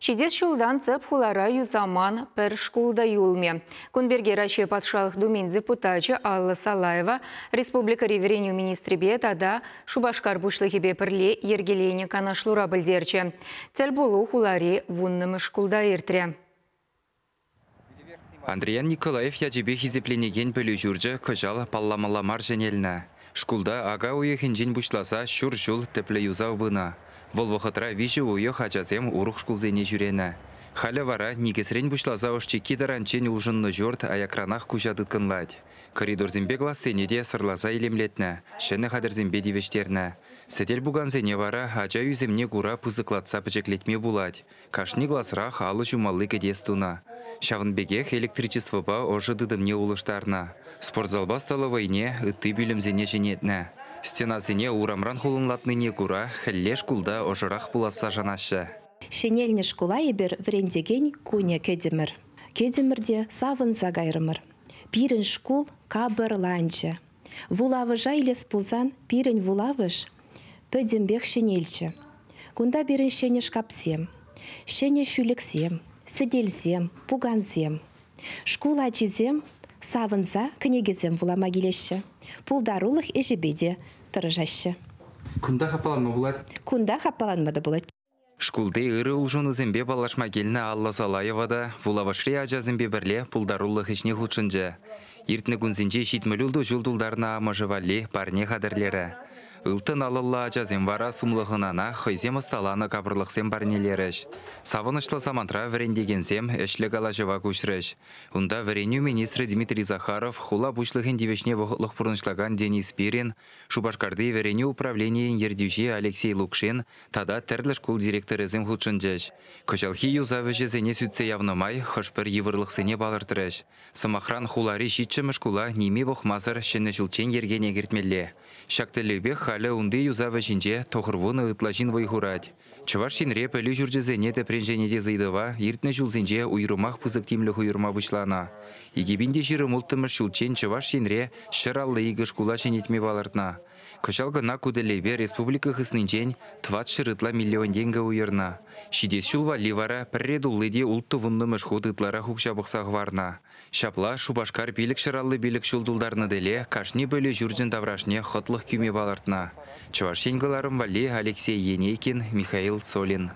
Чидес шулдан цеп хулара юзаман пер шкулда юлме. Кунберге Раши патшалық думен депутатчы Алла Салаева республика реверению министрі бет ада Шубашкар бушлыхебе пірле ергелейне канашлура білдерчі. Цель болу хуларе вуннымы шкулда ертре. Андреян Николаев ячебе хизепленеген бөлі жүржі күжал палламаламар женеліні. Шкулда ага уехінжен бұшласа шур жул тіплі юзау бұна. Бұл вұқытра виші уех ачазем урух шкулзене жүрені. Халі вара негесрен бұшласа ұшчы кидаранчен ұлжынны жорт аякранах күжадыткынлад. Коридор зімбе глассенеде сырласа елемлетні, шыны қадыр зімбе девештерні. Сәдел бұған зене вара ача юземне күра пызықлатса пөчеклетме булад. Кашни гласрах алы жумалы кедестуна. Шавынбегех электричество ба ожыдыдымне улыштарна. Спортзалба столовайне үтті бүлімзене женетні. Стенасыне урамран хулынлатныне кура хәлле шкулда ожырақ буласа жанашы. Шенеліне шкула ебір врендеген куне кедемір. Кедемірде савын загайрымыр. Пирін шкул кабыр ланчы. Вулавы жайлес пузан пирін вулавыш пөдембек шенелчі. Кунда бірін шене шкапсем, шене шүліксем, сіделсем, пуганзем. Шкул ачизем савынза кінегезем вулама келеші. Пулдарулық ежебеде тұрыжашы. Кунда хапаланма булад? Кунда хапаланмады булад. Шкулды ыры улжуны зімбе балашма келіні Алла Салаевада вулавашри ажа зімбе бірле пулдарулық ішне худшынжы. Иртні күнзінже шитмілілді жылдулдарына амажывали парне қадырлері. Үлтін алылла ажазем вара сумлығынана хайзем ысталаны кабырлықсем барнелеріш. Савынышлы самантра вірендегенсем әшлік алажыва көшіріш. Унда віреню министрі Дмитрий Захаров хула бұшлығын девешне вғытлық бұрыншлаган Денис Пирин, Шубашкарды віреню управлениен ердюжи Алексей Лукшин, тада тәрлі школ директорызым худшынжыш. Көшалхи юзавыжы зене сүтсе явнымай, хышпыр евырлықсыне балыртырыш. Самахран хулари шитчымы шкула неме бұқмазыр шыны жүлчен ергене кертмелі. Шактылыбек халі унды юзавы жинже тоқырвуны ытлажин вайхурать. Чывашин реп әлі жүржізене тәпренженеде зайдыва, иртні жүлзенже уйрумақ пызықтимлі хуйырма бұшлана. Егебінде жиры мұлттымыш жүлчен Чывашин ре шыраллы егі шкула женетме балыртна. Кышалғына күділебе республика хыснынчен 20 шырытла миллион денгі уйырна. Шидес шулва ливара пірредуллыде ұлтты вұннымыш худ ытлара хукшабықсақ варна. Шапла Шубашкар билік шыраллы билік шулдулдарны деле кашни бөлі жүржін даврашне хотлық күйме балыртна. Чувашенгаларым вали Алексей Енейкин, Михаил Солин.